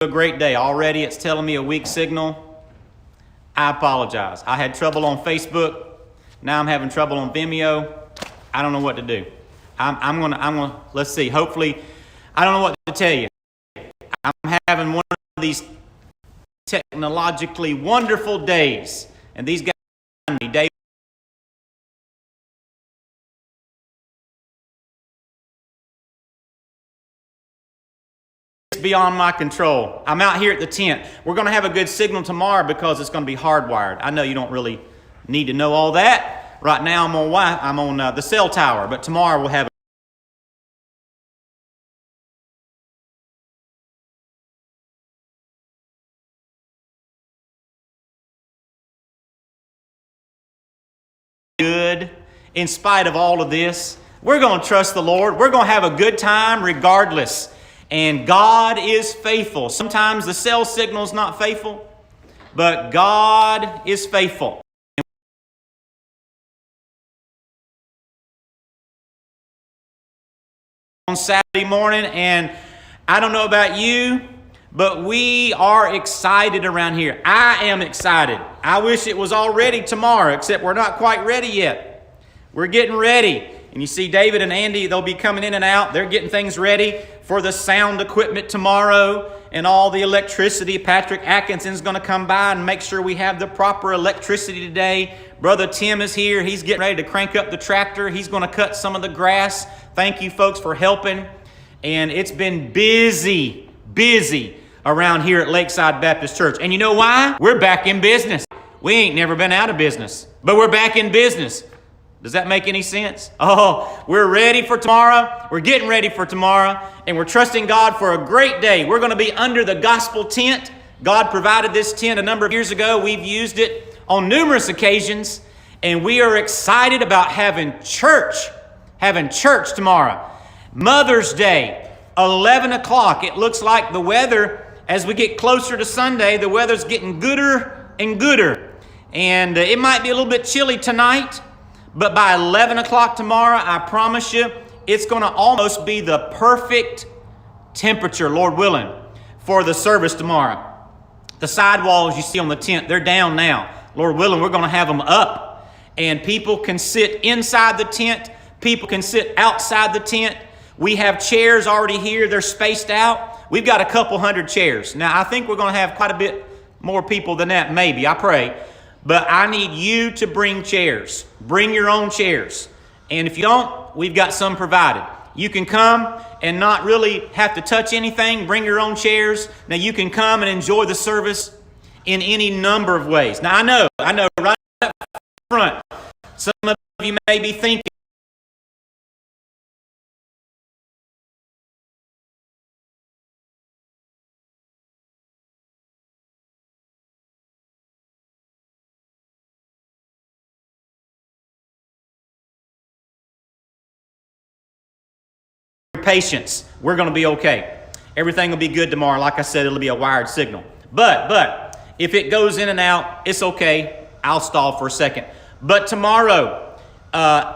a great day. Already it's telling me a weak signal. I apologize. I had trouble on Facebook. Now I'm having trouble on Vimeo. I don't know what to do. I'm gonna, let's see. Hopefully, I don't know what to tell you. I'm having one of these technologically wonderful days. And these guys, Dave, it's beyond my control. I'm out here at the tent. We're going to have a good signal tomorrow because it's going to be hardwired. I know you don't really need to know all that. Right now I'm on the cell tower, but tomorrow we'll have good. In spite of all of this, we're going to trust the Lord. We're going to have a good time regardless. And God is faithful. Sometimes the cell signal is not faithful, but God is faithful. On Saturday morning, and I don't know about you, but we are excited around here. I am excited. I wish it was already tomorrow, except we're not quite ready yet. We're getting ready. And you see David and Andy, they'll be coming in and out. They're getting things ready for the sound equipment tomorrow and all the electricity. Patrick Atkinson's going to come by and make sure we have the proper electricity today. Brother Tim is here. He's getting ready to crank up the tractor. He's going to cut some of the grass. Thank you, folks, for helping. And it's been busy around here at Lakeside Baptist Church. And you know why? We're back in business. We ain't never been out of business, but we're back in business. Does that make any sense? Oh, we're ready for tomorrow. We're getting ready for tomorrow, and we're trusting God for a great day. We're going to be under the gospel tent. God provided this tent a number of years ago. We've used it on numerous occasions, and we are excited about having church tomorrow. Mother's Day, 11 o'clock. It looks like the weather, as we get closer to Sunday, the weather's getting gooder and gooder. And it might be a little bit chilly tonight, but by 11 o'clock tomorrow, I promise you, it's going to almost be the perfect temperature, Lord willing, for the service tomorrow. The sidewalls you see on the tent, they're down now. Lord willing, we're going to have them up. And people can sit inside the tent. People can sit outside the tent. We have chairs already here. They're spaced out. We've got a couple hundred chairs. Now, I think we're going to have quite a bit more people than that, maybe. I pray. But I need you to bring chairs. Bring your own chairs. And if you don't, we've got some provided. You can come and not really have to touch anything. Bring your own chairs. Now, you can come and enjoy the service in any number of ways. Now, I know, right up front, some of you may be thinking, patience. We're going to be okay. Everything will be good tomorrow. Like I said, it'll be a wired signal. But if it goes in and out, it's okay. I'll stall for a second. But tomorrow,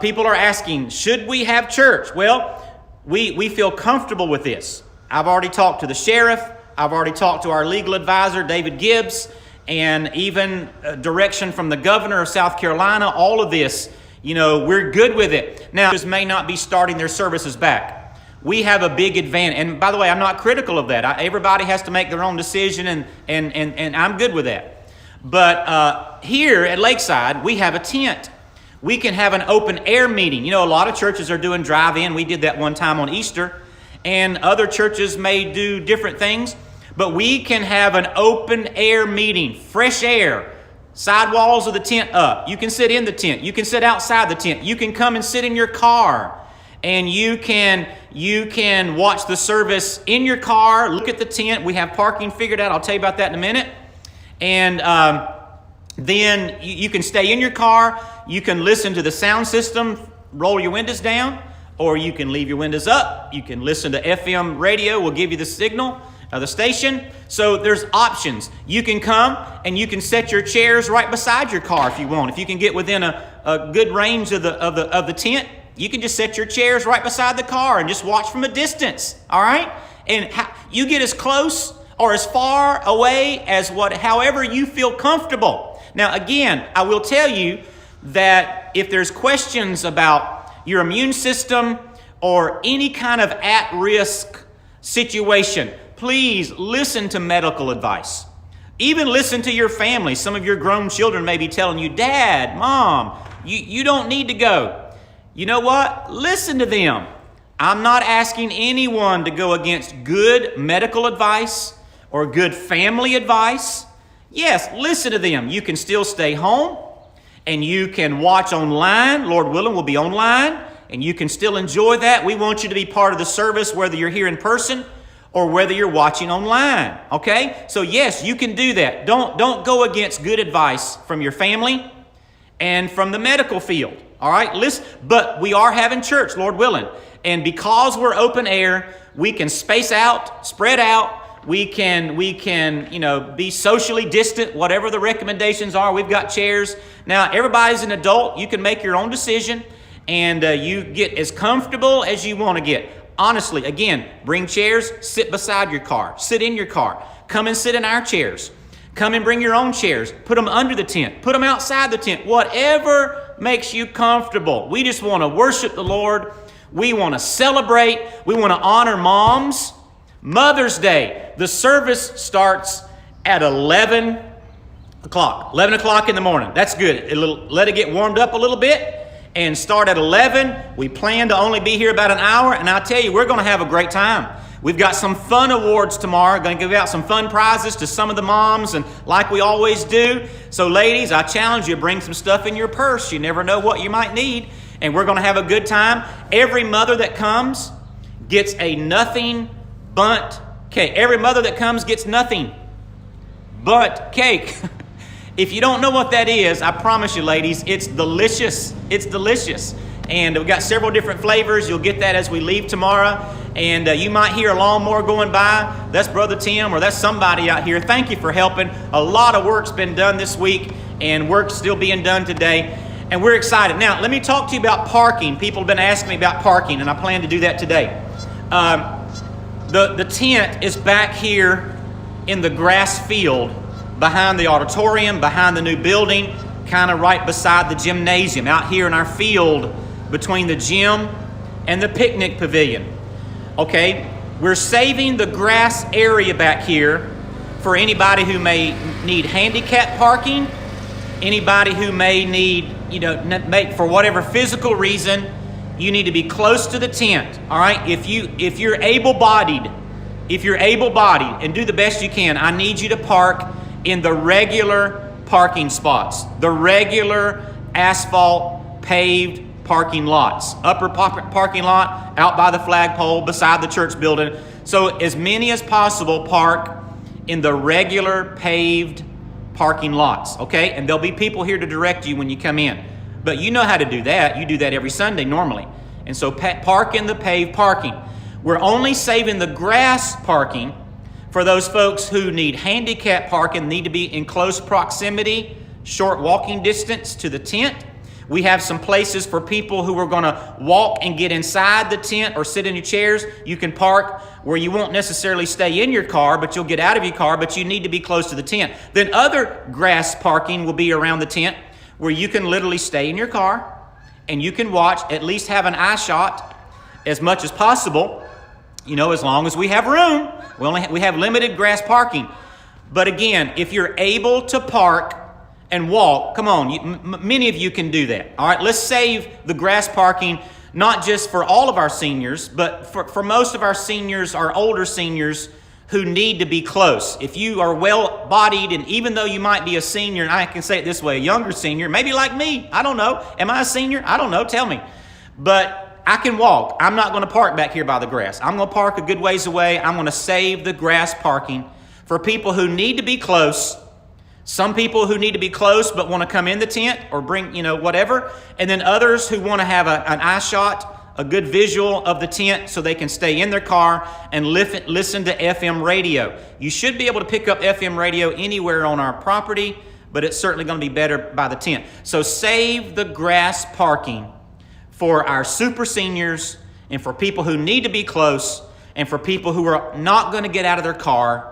people are asking, should we have church? Well, we feel comfortable with this. I've already talked to the sheriff. I've already talked to our legal advisor, David Gibbs, and even direction from the governor of South Carolina. All of this, we're good with it. Now, this may not be starting their services back. We have a big advantage. And by the way, I'm not critical of that. Everybody has to make their own decision, and I'm good with that. But here at Lakeside, we have a tent. We can have an open air meeting. A lot of churches are doing drive-in. We did that one time on Easter. And other churches may do different things. But we can have an open air meeting, fresh air, sidewalls of the tent up. You can sit in the tent. You can sit outside the tent. You can come and sit in your car. And you can watch the service in your car, look at the tent. We have parking figured out. I'll tell you about that in a minute. And then you can stay in your car. You can listen to the sound system, roll your windows down, or you can leave your windows up. You can listen to FM radio. We'll give you the signal of the station. So there's options. You can come and you can set your chairs right beside your car if you want. If you can get within a good range of the tent, you can just set your chairs right beside the car and just watch from a distance, all right? And you get as close or as far away as however you feel comfortable. Now, again, I will tell you that if there's questions about your immune system or any kind of at-risk situation, please listen to medical advice. Even listen to your family. Some of your grown children may be telling you, Dad, Mom, you don't need to go. You know what? Listen to them. I'm not asking anyone to go against good medical advice or good family advice. Yes, listen to them. You can still stay home and you can watch online. Lord willing, we'll be online and you can still enjoy that. We want you to be part of the service, whether you're here in person or whether you're watching online, okay? So yes, you can do that. Don't go against good advice from your family and from the medical field, all right? Listen, but we are having church, Lord willing. And because we're open air, we can space out, spread out. We can, be socially distant, whatever the recommendations are. We've got chairs. Now, everybody's an adult. You can make your own decision, and you get as comfortable as you want to get. Honestly, again, bring chairs, sit beside your car, sit in your car. Come and sit in our chairs. Come and bring your own chairs. Put them under the tent. Put them outside the tent. Whatever makes you comfortable. We just want to worship the Lord. We want to celebrate. We want to honor moms. Mother's Day. The service starts at 11 o'clock. 11 o'clock in the morning. That's good. Let it get warmed up a little bit and start at 11. We plan to only be here about an hour, and I'll tell you, we're going to have a great time. We've got some fun awards tomorrow. Going to give out some fun prizes to some of the moms, and like we always do. So ladies, I challenge you, bring some stuff in your purse. You never know what you might need, and we're going to have a good time. Every mother that comes gets a nothing bundt cake. Every mother that comes gets nothing but cake. If you don't know what that is, I promise you, ladies, it's delicious. It's delicious. And we've got several different flavors. You'll get that as we leave tomorrow. And you might hear a lawnmower going by. That's Brother Tim or that's somebody out here. Thank you for helping. A lot of work's been done this week and work's still being done today. And we're excited. Now, let me talk to you about parking. People have been asking me about parking, and I plan to do that today. The tent is back here in the grass field behind the auditorium, behind the new building, kind of right beside the gymnasium, out here in our field between the gym and the picnic pavilion. Okay, we're saving the grass area back here for anybody who may need handicap parking, anybody who may need, for whatever physical reason, you need to be close to the tent. All right, if you're able-bodied, and do the best you can, I need you to park in the regular parking spots, the regular asphalt paved parking lots, upper parking lot, out by the flagpole, beside the church building. So as many as possible park in the regular paved parking lots, okay? And there'll be people here to direct you when you come in. But you know how to do that. You do that every Sunday normally. And so park in the paved parking. We're only saving the grass parking for those folks who need handicap parking, need to be in close proximity, short walking distance to the tent. We have some places for people who are going to walk and get inside the tent or sit in your chairs. You can park where you won't necessarily stay in your car, but you'll get out of your car, but you need to be close to the tent. Then other grass parking will be around the tent where you can literally stay in your car and you can watch, at least have an eye shot as much as possible, as long as we have room. We have limited grass parking. But again, if you're able to park and walk, come on, many of you can do that. All right, let's save the grass parking, not just for all of our seniors, but for most of our seniors, our older seniors who need to be close. If you are well-bodied, and even though you might be a senior, and I can say it this way, a younger senior, maybe like me, I don't know. Am I a senior? I don't know, tell me. But I can walk. I'm not going to park back here by the grass. I'm going to park a good ways away. I'm going to save the grass parking for people who need to be close. Some people who need to be close but want to come in the tent or bring, whatever. And then others who want to have an eye shot, a good visual of the tent so they can stay in their car and listen to FM radio. You should be able to pick up FM radio anywhere on our property, but it's certainly going to be better by the tent. So save the grass parking for our super seniors and for people who need to be close and for people who are not going to get out of their car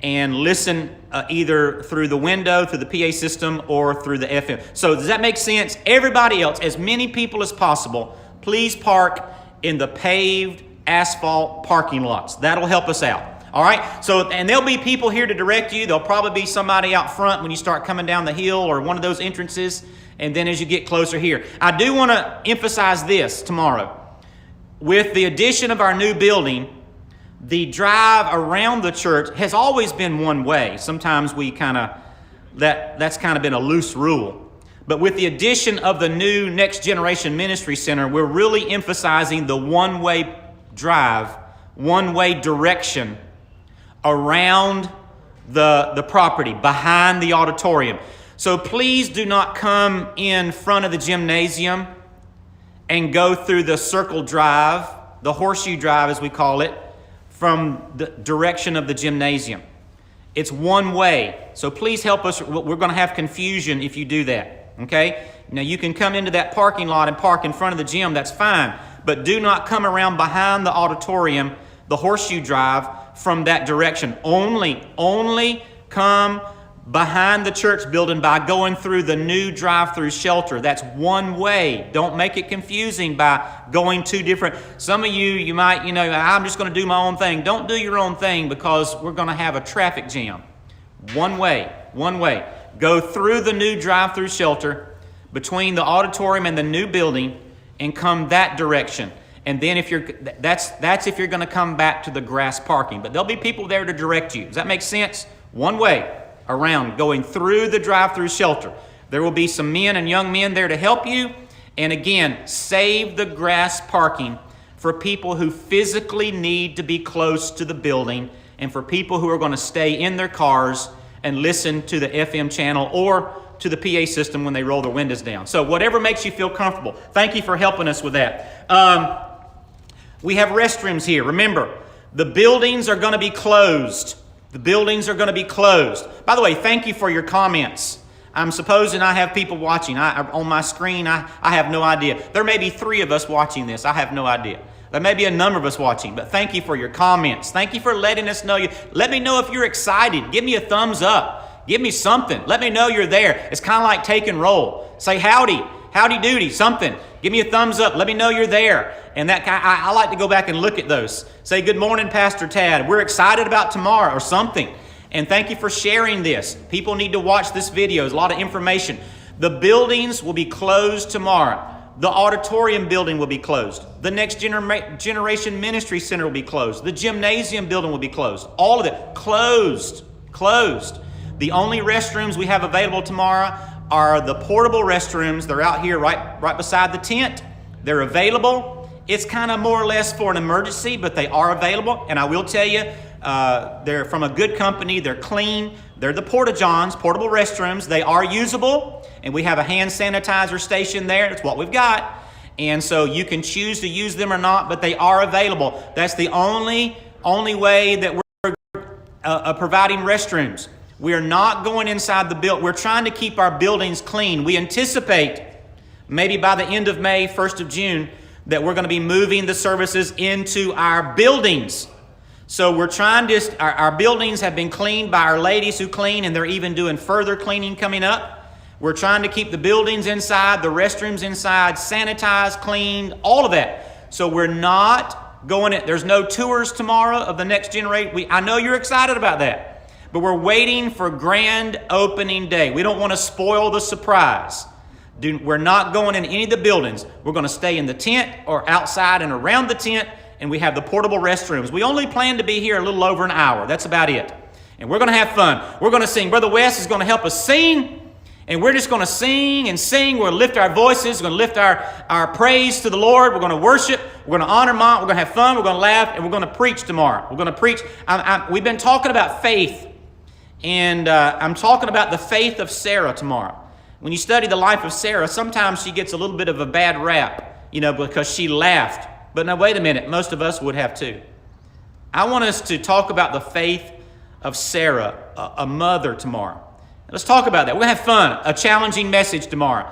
and listen either through the window, through the PA system, or through the FM. So does that make sense? Everybody else, as many people as possible, please park in the paved asphalt parking lots. That'll help us out. All right? So, and there'll be people here to direct you. There'll probably be somebody out front when you start coming down the hill or one of those entrances, and then as you get closer here. I do want to emphasize this tomorrow. With the addition of our new building, the drive around the church has always been one way. Sometimes we that's kind of been a loose rule. But with the addition of the new Next Generation Ministry Center, we're really emphasizing the one-way drive, one-way direction around the property, behind the auditorium. So please do not come in front of the gymnasium and go through the circle drive, the horseshoe drive as we call it, from the direction of the gymnasium. It's one way. So please help us. We're going to have confusion if you do that. Okay? Now you can come into that parking lot and park in front of the gym. That's fine. But do not come around behind the auditorium, the horseshoe drive, from that direction. Only come behind the church building by going through the new drive-through shelter. That's one way. Don't make it confusing by going two different. Some of you might, I'm just going to do my own thing. Don't do your own thing because we're going to have a traffic jam. One way. Go through the new drive-through shelter between the auditorium and the new building and come that direction. And then that's if you're going to come back to the grass parking. But there'll be people there to direct you. Does that make sense? One way around, going through the drive-through shelter. There will be some men and young men there to help you. And again, save the grass parking for people who physically need to be close to the building and for people who are going to stay in their cars and listen to the FM channel or to the PA system when they roll their windows down. So whatever makes you feel comfortable. Thank you for helping us with that. We have restrooms here. Remember, the buildings are going to be closed. The buildings are going to be closed. By the way, thank you for your comments. I'm supposing I have people watching. On my screen, I have no idea. There may be 3 of us watching this. I have no idea. There may be a number of us watching, but thank you for your comments. Thank you for letting us know you. Let me know if you're excited. Give me a thumbs up. Give me something. Let me know you're there. It's kind of like take and roll. Say howdy doody, something. Give me a thumbs up. Let me know you're there. And that I like to go back and look at those. Say, good morning, Pastor Tad. We're excited about tomorrow or something. And thank you for sharing this. People need to watch this video. There's a lot of information. The buildings will be closed tomorrow. The auditorium building will be closed. The Next Generation Ministry Center will be closed. The gymnasium building will be closed. All of it closed. The only restrooms we have available tomorrow are the portable restrooms. They're out here right beside the tent. They're available. It's kind of more or less for an emergency, but they are available. And I will tell you, they're from a good company. They're clean. They're the Porta-Johns, portable restrooms. They are usable, and we have a hand sanitizer station there. That's what we've got. And so you can choose to use them or not, but they are available. That's the only way that we're providing restrooms. We're not going inside the building. We're trying to keep our buildings clean. We anticipate maybe by the end of May, 1st of June, that we're going to be moving the services into our buildings. So we're trying to, our buildings have been cleaned by our ladies who clean, and they're even doing further cleaning coming up. We're trying to keep the buildings inside, the restrooms inside, sanitized, cleaned, all of that. So we're not going in. There's no tours tomorrow of the Next Generation. I know you're excited about that, but we're waiting for grand opening day. We don't want to spoil the surprise. We're not going in any of the buildings. We're going to stay in the tent or outside and around the tent, and we have the portable restrooms. We only plan to be here a little over an hour. That's about it. And we're going to have fun. We're going to sing. Brother Wes is going to help us sing, and we're just going to sing and sing. We're going to lift our voices. We're going to lift our praise to the Lord. We're going to worship. We're going to honor Mom. We're going to have fun. We're going to laugh, and we're going to preach tomorrow. We're going to preach. We've been talking about faith, and I'm talking about the faith of Sarah tomorrow. When you study the life of Sarah, sometimes she gets a little bit of a bad rap, because she laughed. But now, wait a minute. Most of us would have too. I want us to talk about the faith of Sarah, a mother, tomorrow. Let's talk about that. We're going to have fun. A challenging message tomorrow.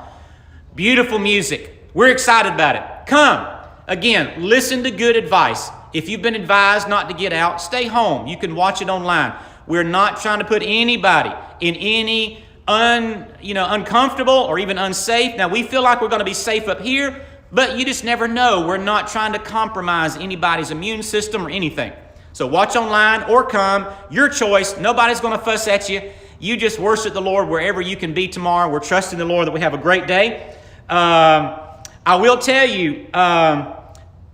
Beautiful music. We're excited about it. Come. Again, listen to good advice. If you've been advised not to get out, stay home. You can watch it online. We're not trying to put anybody in any uncomfortable or even unsafe. Now, we feel like we're going to be safe up here, but you just never know. We're not trying to compromise anybody's immune system or anything. So watch online or come. Your choice. Nobody's going to fuss at you. You just worship the Lord wherever you can be tomorrow. We're trusting the Lord that we have a great day. I will tell you,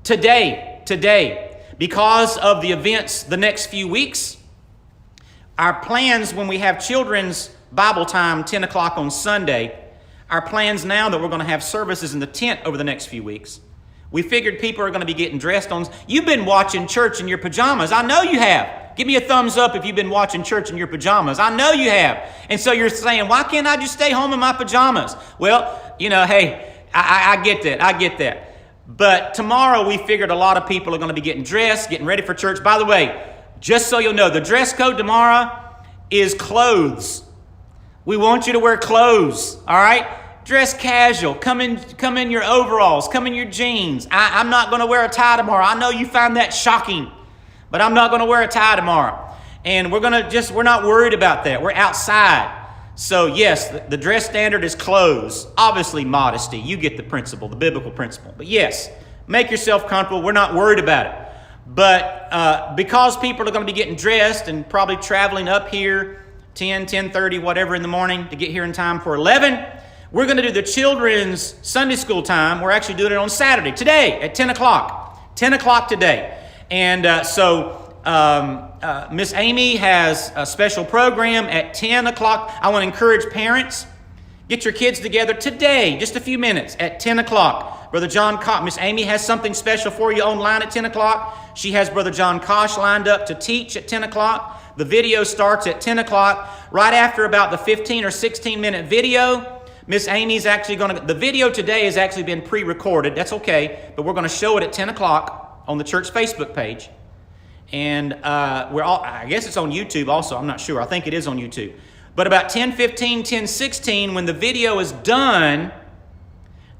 today, because of the events the next few weeks, our plans when we have children's Bible time, 10 o'clock on Sunday, our plans now that we're going to have services in the tent over the next few weeks, we figured people are going to be getting dressed on. You've been watching church in your pajamas. I know you have. Give me a thumbs up if you've been watching church in your pajamas. I know you have. And so you're saying, why can't I just stay home in my pajamas? Well, hey, I get that. I get that. But tomorrow we figured a lot of people are going to be getting dressed, getting ready for church. By the way, just so you'll know, the dress code tomorrow is clothes. We want you to wear clothes, all right? Dress casual. Come in your overalls. Come in your jeans. I'm not going to wear a tie tomorrow. I know you find that shocking, but I'm not going to wear a tie tomorrow. And we're not worried about that. We're outside. So yes, the dress standard is clothes. Obviously modesty. You get the principle, the biblical principle. But yes, make yourself comfortable. We're not worried about it. But because people are going to be getting dressed and probably traveling up here 10:30, whatever in the morning to get here in time for 11, we're going to do the children's Sunday school time. We're actually doing it on Saturday, today at 10 o'clock. 10 o'clock today. And so Miss Amy has a special program at 10 o'clock. I want to encourage parents, get your kids together today, just a few minutes at 10 o'clock. Brother John Kosh, Miss Amy has something special for you online at 10 o'clock. She has Brother John Kosh lined up to teach at 10 o'clock. The video starts at 10 o'clock. Right after about the 15 or 16 minute video, Miss Amy's actually the video today has actually been pre-recorded. That's okay, but we're going to show it at 10 o'clock on the church Facebook page. And I guess it's on YouTube also. I'm not sure. I think it is on YouTube. But about 10:15, 10:16, when the video is done,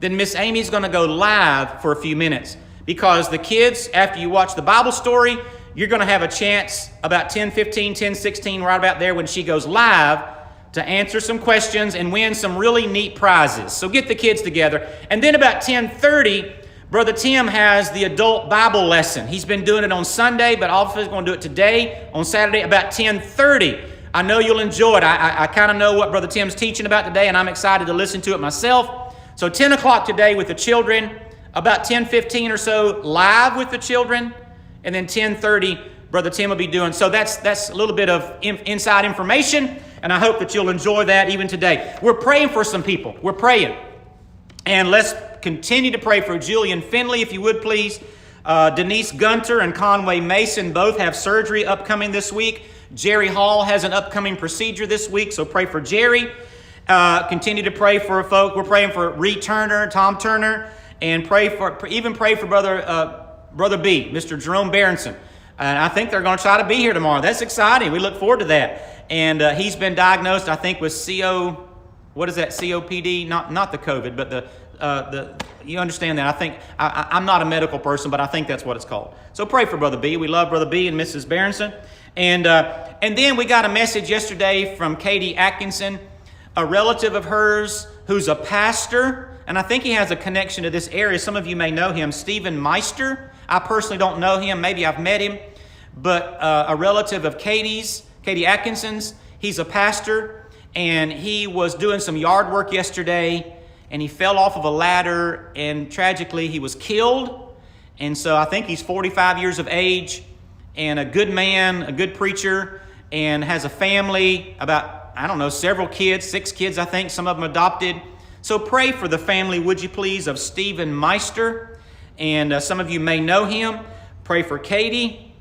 then Miss Amy's going to go live for a few minutes. Because the kids, after you watch the Bible story, you're going to have a chance about 10:15, 10:16, right about there when she goes live, to answer some questions and win some really neat prizes. So get the kids together. And then about 10:30, Brother Tim has the adult Bible lesson. He's been doing it on Sunday, but also he's going to do it today on Saturday about 10:30. I know you'll enjoy it. I kind of know what Brother Tim's teaching about today, and I'm excited to listen to it myself. So 10 o'clock today with the children, about 10:15 or so live with the children, and then 10:30 Brother Tim will be doing. So that's a little bit of inside information, and I hope that you'll enjoy that even today. We're praying for some people. We're praying. And let's continue to pray for Julian Finley, if you would please. Denise Gunter and Conway Mason both have surgery upcoming this week. Jerry Hall has an upcoming procedure this week, so pray for Jerry. Continue to pray for folk. We're praying for Reed Turner, Tom Turner, and pray for Brother B, Mr. Jerome Berenson. And I think they're going to try to be here tomorrow. That's exciting. We look forward to that. And he's been diagnosed, I think, with COPD, not the COVID, but you understand that. I think I'm not a medical person, but I think that's what it's called. So pray for Brother B. We love Brother B and Mrs. Berenson. And then we got a message yesterday from Katie Atkinson, a relative of hers who's a pastor, and I think he has a connection to this area. Some of you may know him, Stephen Meister. I personally don't know him. Maybe I've met him, but a relative of Katie Atkinson's. He's a pastor, and he was doing some yard work yesterday, and he fell off of a ladder, and tragically he was killed. And so I think he's 45 years of age, and a good man, a good preacher, and has a family, about, several kids, 6 kids, I think, some of them adopted. So pray for the family, would you please, of Stephen Meister. And some of you may know him. Pray for Katie.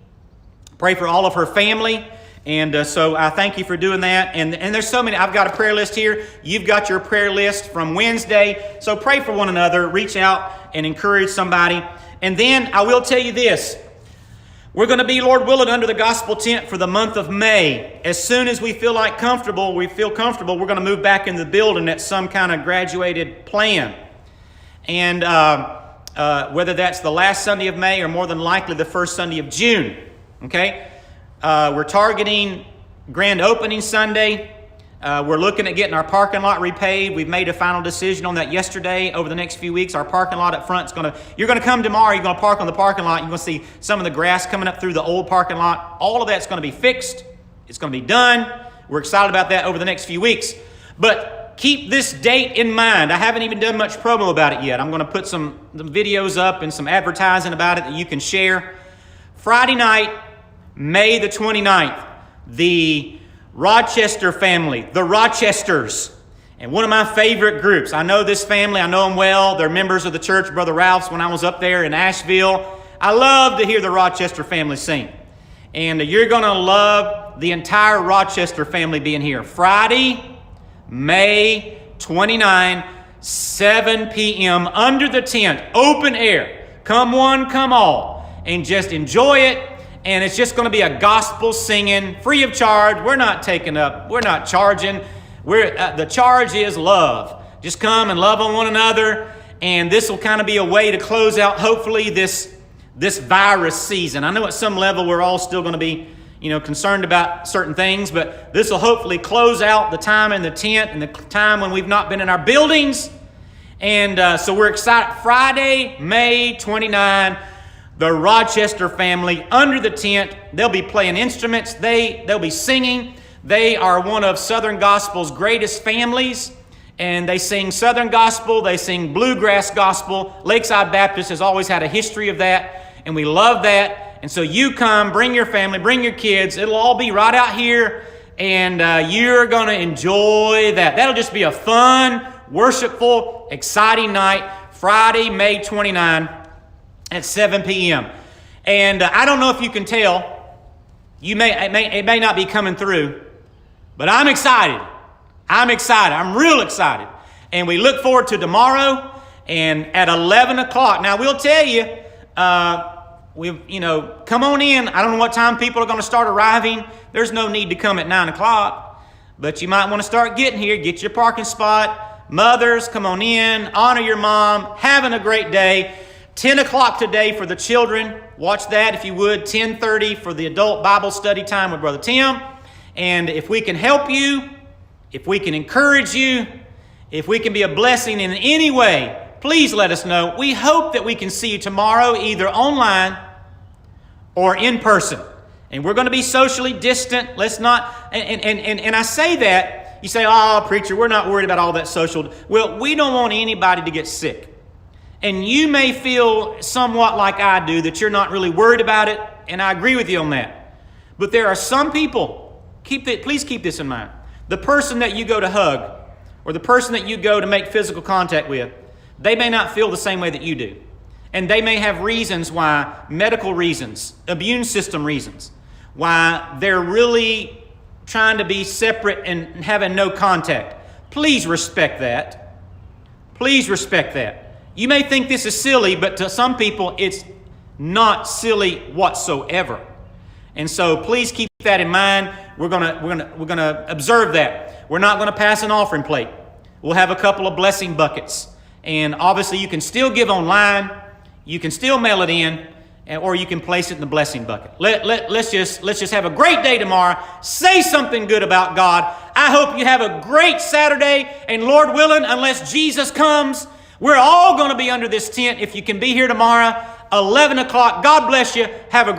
Pray for all of her family. And so I thank you for doing that. And there's so many. I've got a prayer list here. You've got your prayer list from Wednesday. So pray for one another. Reach out and encourage somebody. And then I will tell you this. We're going to be, Lord willing, under the gospel tent for the month of May. As soon as we feel comfortable, we're going to move back into the building at some kind of graduated plan. And whether that's the last Sunday of May or more than likely the first Sunday of June. Okay? We're targeting grand opening Sunday. We're looking at getting our parking lot repaved. We've made a final decision on that yesterday. Over the next few weeks, our parking lot up front you're going to come tomorrow, you're going to park on the parking lot, you're going to see some of the grass coming up through the old parking lot. All of that's going to be fixed. It's going to be done. We're excited about that over the next few weeks. But keep this date in mind. I haven't even done much promo about it yet. I'm going to put some videos up and some advertising about it that you can share. Friday night, May the 29th, the Rochester family, the Rochesters, and one of my favorite groups. I know this family. I know them well. They're members of the church, Brother Ralph's, when I was up there in Asheville. I love to hear the Rochester family sing. And you're going to love the entire Rochester family being here. Friday, May 29, 7 p.m. under the tent, open air. Come one, come all, and just enjoy it. And it's just going to be a gospel singing, free of charge. We're not taking up. We're not charging. The charge is love. Just come and love on one another. And this will kind of be a way to close out, hopefully, this virus season. I know at some level we're all still going to be, concerned about certain things, but this will hopefully close out the time in the tent and the time when we've not been in our buildings. And so we're excited. Friday, May 29. The Rochester family under the tent. They'll be playing instruments. They'll be singing. They are one of Southern Gospel's greatest families. And they sing Southern Gospel. They sing bluegrass gospel. Lakeside Baptist has always had a history of that. And we love that. And so you come, bring your family, bring your kids. It'll all be right out here. And you're going to enjoy that. That'll just be a fun, worshipful, exciting night. Friday, May 29. At 7 p.m. And I don't know if you can tell. It may not be coming through. But I'm excited. I'm real excited. And we look forward to tomorrow. And at 11 o'clock. Now, we'll tell you. Come on in. I don't know what time people are going to start arriving. There's no need to come at 9 o'clock. But you might want to start getting here. Get your parking spot. Mothers, come on in. Honor your mom. Having a great day. 10 o'clock today for the children. Watch that if you would. 10:30 for the adult Bible study time with Brother Tim. And if we can help you, if we can encourage you, if we can be a blessing in any way, please let us know. We hope that we can see you tomorrow either online or in person. And we're going to be socially distant. Let's not, and I say that, you say, oh, preacher, we're not worried about all that social. Well, we don't want anybody to get sick. And you may feel somewhat like I do that you're not really worried about it, and I agree with you on that. But there are some people, please keep this in mind. The person that you go to hug or the person that you go to make physical contact with, they may not feel the same way that you do. And they may have reasons why, medical reasons, immune system reasons, why they're really trying to be separate and having no contact. Please respect that. Please respect that. You may think this is silly, but to some people, it's not silly whatsoever. And so please keep that in mind. We're gonna observe that. We're not gonna pass an offering plate. We'll have a couple of blessing buckets. And obviously you can still give online. You can still mail it in, or you can place it in the blessing bucket. Let's just have a great day tomorrow. Say something good about God. I hope you have a great Saturday. And Lord willing, unless Jesus comes, we're all going to be under this tent. If you can be here tomorrow, 11 o'clock. God bless you. Have a great